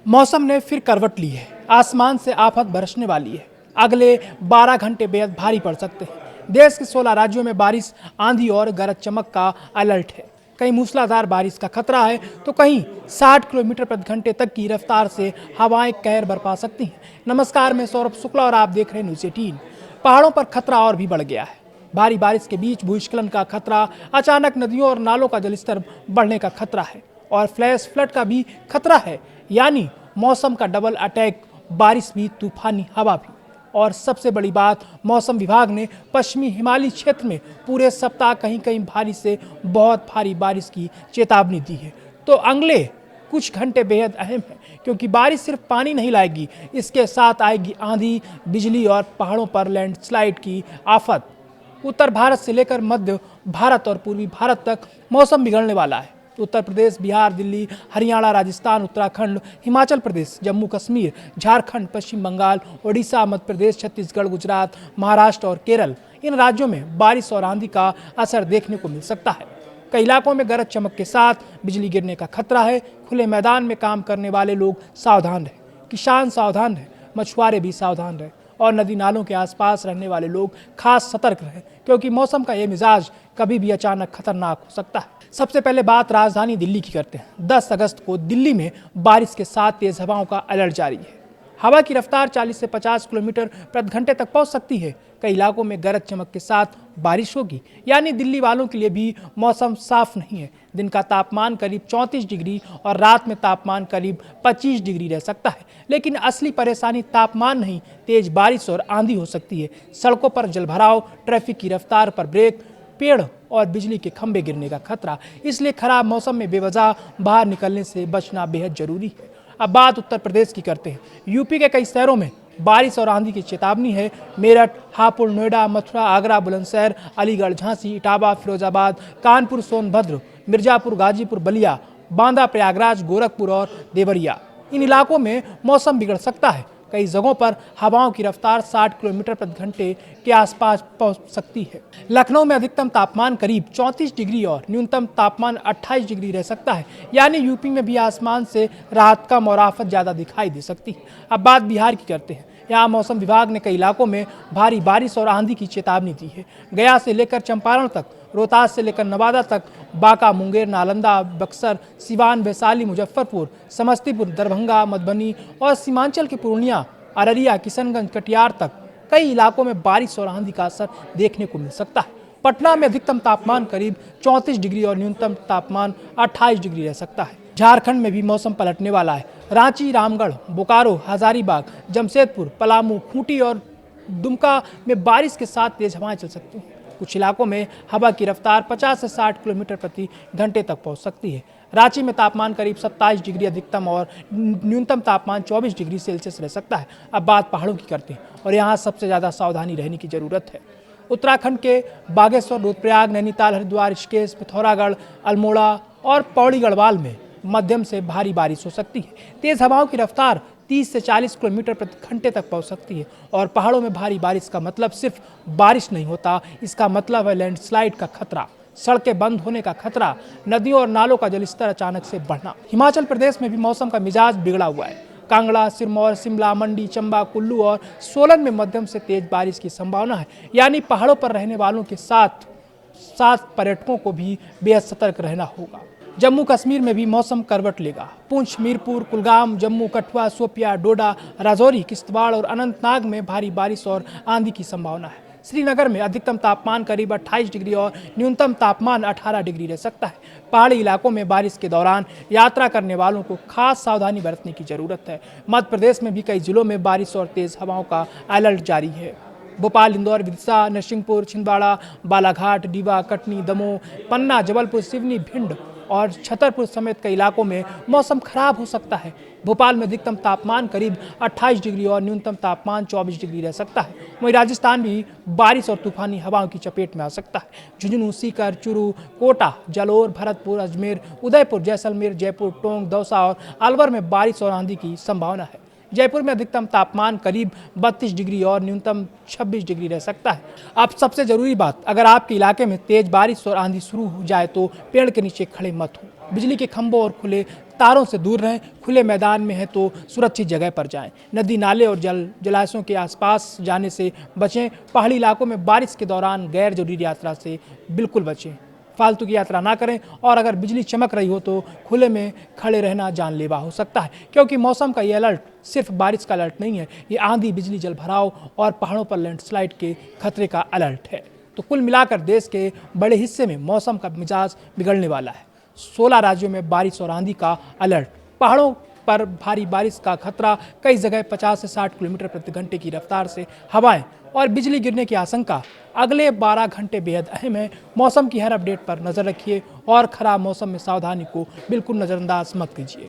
मौसम ने फिर करवट ली है। आसमान से आफत बरसने वाली है। अगले 12 घंटे बेहद भारी पड़ सकते हैं। देश के 16 राज्यों में बारिश, आंधी और गरज चमक का अलर्ट है। कहीं मूसलाधार बारिश का खतरा है तो कहीं 60 किलोमीटर प्रति घंटे तक की रफ्तार से हवाएं कहर बरपा सकती हैं। नमस्कार, मैं सौरभ शुक्ला और आप देख रहे हैं न्यूज़ 18। पहाड़ों पर खतरा और भी बढ़ गया है। भारी बारिश के बीच भूस्खलन का खतरा, अचानक नदियों और नालों का जलस्तर बढ़ने का खतरा है और फ्लैश फ्लड का भी खतरा है। यानी मौसम का डबल अटैक, बारिश भी, तूफानी हवा भी। और सबसे बड़ी बात, मौसम विभाग ने पश्चिमी हिमालयी क्षेत्र में पूरे सप्ताह कहीं कहीं भारी से बहुत भारी बारिश की चेतावनी दी है। तो अगले कुछ घंटे बेहद अहम है, क्योंकि बारिश सिर्फ पानी नहीं लाएगी, इसके साथ आएगी आंधी, बिजली और पहाड़ों पर लैंडस्लाइड की आफत। उत्तर भारत से लेकर मध्य भारत और पूर्वी भारत तक मौसम बिगड़ने वाला है। उत्तर प्रदेश, बिहार, दिल्ली, हरियाणा, राजस्थान, उत्तराखंड, हिमाचल प्रदेश, जम्मू कश्मीर, झारखंड, पश्चिम बंगाल, ओडिशा, मध्य प्रदेश, छत्तीसगढ़, गुजरात, महाराष्ट्र और केरल, इन राज्यों में बारिश और आंधी का असर देखने को मिल सकता है। कई इलाकों में गरज चमक के साथ बिजली गिरने का खतरा है। खुले मैदान में काम करने वाले लोग सावधान रहें, किसान सावधान रहें, मछुआरे भी सावधान रहें और नदी नालों के आसपास रहने वाले लोग खास सतर्क रहें, क्योंकि मौसम का ये मिजाज कभी भी अचानक खतरनाक हो सकता है। सबसे पहले बात राजधानी दिल्ली की करते हैं। 10 अगस्त को दिल्ली में बारिश के साथ तेज हवाओं का अलर्ट जारी है। हवा की रफ्तार 40 से 50 किलोमीटर प्रति घंटे तक पहुंच सकती है। कई इलाकों में गरज चमक के साथ बारिश होगी, यानी दिल्ली वालों के लिए भी मौसम साफ नहीं है। दिन का तापमान करीब 34 डिग्री और रात में तापमान करीब 25 डिग्री रह सकता है। लेकिन असली परेशानी तापमान नहीं, तेज बारिश और आंधी हो सकती है। सड़कों पर जलभराव, ट्रैफिक की रफ्तार पर ब्रेक, पेड़ और बिजली के खंभे गिरने का खतरा। इसलिए खराब मौसम में बेवजह बाहर निकलने से बचना बेहद जरूरी है। अब बात उत्तर प्रदेश की करते हैं। यूपी के कई शहरों में बारिश और आंधी की चेतावनी है। मेरठ, हापुड़, नोएडा, मथुरा, आगरा, बुलंदशहर, अलीगढ़, झांसी, इटावा, फिरोजाबाद, कानपुर, सोनभद्र, मिर्जापुर, गाजीपुर, बलिया, बांदा, प्रयागराज, गोरखपुर और देवरिया, इन इलाकों में मौसम बिगड़ सकता है। कई जगहों पर हवाओं की रफ्तार 60 किलोमीटर प्रति घंटे के आसपास पहुंच सकती है। लखनऊ में अधिकतम तापमान करीब 34 डिग्री और न्यूनतम तापमान 28 डिग्री रह सकता है। यानी यूपी में भी आसमान से रात कम और आफत ज़्यादा दिखाई दे सकती है। अब बात बिहार की करते हैं। यहाँ मौसम विभाग ने कई इलाकों में भारी बारिश और आंधी की चेतावनी दी है। गया से लेकर चंपारण तक, रोहतास से लेकर नवादा तक, बांका, मुंगेर, नालंदा, बक्सर, सिवान, वैशाली, मुजफ्फरपुर, समस्तीपुर, दरभंगा, मधुबनी और सीमांचल के पूर्णिया, अररिया, किशनगंज, कटिहार तक कई इलाकों में बारिश और आंधी का असर देखने को मिल सकता है। पटना में अधिकतम तापमान करीब 34 डिग्री और न्यूनतम तापमान 28 डिग्री रह सकता है। झारखंड में भी मौसम पलटने वाला है। रांची, रामगढ़, बोकारो, हजारीबाग, जमशेदपुर, पलामू, खूंटी और दुमका में बारिश के साथ तेज हवाएं चल सकती हैं। कुछ इलाकों में हवा की रफ्तार 50 से 60 किलोमीटर प्रति घंटे तक पहुंच सकती है। रांची में तापमान करीब 27 डिग्री अधिकतम और न्यूनतम तापमान 24 डिग्री सेल्सियस रह सकता है। अब बात पहाड़ों की करते हैं और यहाँ सबसे ज़्यादा सावधानी रहने की ज़रूरत है। उत्तराखंड के बागेश्वर, रुद्रप्रयाग, नैनीताल, हरिद्वार, ऋषिकेश, पिथौरागढ़, अल्मोड़ा और पौड़ी गढ़वाल में मध्यम से भारी बारिश हो सकती है। तेज हवाओं की रफ्तार 30 से 40 किलोमीटर प्रति घंटे तक पहुंच सकती है। और पहाड़ों में भारी बारिश का मतलब सिर्फ बारिश नहीं होता, इसका मतलब है लैंडस्लाइड का खतरा, सड़कें बंद होने का खतरा, नदियों और नालों का जलस्तर अचानक से बढ़ना। हिमाचल प्रदेश में भी मौसम का मिजाज बिगड़ा हुआ है। कांगड़ा, सिरमौर, शिमला, मंडी, चंबा, कुल्लू और सोलन में मध्यम से तेज बारिश की संभावना है। यानी पहाड़ों पर रहने वालों के साथ साथ पर्यटकों को भी बेहद सतर्क रहना होगा। जम्मू कश्मीर में भी मौसम करवट लेगा। पुंछ, मीरपुर, कुलगाम, जम्मू, कठुआ, शोपिया, डोडा, राजौरी, किश्तवाड़ और अनंतनाग में भारी बारिश और आंधी की संभावना है। श्रीनगर में अधिकतम तापमान करीब 28 डिग्री और न्यूनतम तापमान 18 डिग्री रह सकता है। पहाड़ी इलाकों में बारिश के दौरान यात्रा करने वालों को खास सावधानी बरतने की जरूरत है। मध्य प्रदेश में भी कई जिलों में बारिश और तेज हवाओं का अलर्ट जारी है। भोपाल, इंदौर, विदिशा, नरसिंहपुर, छिंदवाड़ा, बालाघाट, रीवा, कटनी, दमोह, पन्ना, जबलपुर, सिवनी, भिंड और छतरपुर समेत कई इलाकों में मौसम खराब हो सकता है। भोपाल में अधिकतम तापमान करीब 28 डिग्री और न्यूनतम तापमान 24 डिग्री रह सकता है। वहीं राजस्थान भी बारिश और तूफानी हवाओं की चपेट में आ सकता है। झुंझुनू, सीकर, चूरू, कोटा, जालौर, भरतपुर, अजमेर, उदयपुर, जैसलमेर, जयपुर, टोंक, दौसा और अलवर में बारिश और आंधी की संभावना है। जयपुर में अधिकतम तापमान करीब 32 डिग्री और न्यूनतम 26 डिग्री रह सकता है। अब सबसे जरूरी बात, अगर आपके इलाके में तेज बारिश और आंधी शुरू हो जाए तो पेड़ के नीचे खड़े मत हो। बिजली के खंभों और खुले तारों से दूर रहें। खुले मैदान में है तो सुरक्षित जगह पर जाएं। नदी, नाले और जलाशयों के आसपास जाने से बचें। पहाड़ी इलाकों में बारिश के दौरान गैर जरूरी यात्रा से बिल्कुल बचें। फालतू की यात्रा ना करें और अगर बिजली चमक रही हो तो खुले में खड़े रहना जानलेवा हो सकता है, क्योंकि मौसम का ये अलर्ट सिर्फ बारिश का अलर्ट नहीं है, ये आंधी, बिजली, जलभराव और पहाड़ों पर लैंडस्लाइड के खतरे का अलर्ट है। तो कुल मिलाकर देश के बड़े हिस्से में मौसम का मिजाज बिगड़ने वाला है। 16 राज्यों में बारिश और आंधी का अलर्ट, पहाड़ों पर भारी बारिश का खतरा, कई जगह 50 से 60 किलोमीटर प्रति घंटे की रफ्तार से हवाएं और बिजली गिरने की आशंका। अगले 12 घंटे बेहद अहम है। मौसम की हर अपडेट पर नजर रखिए और खराब मौसम में सावधानी को बिल्कुल नजरअंदाज मत कीजिए।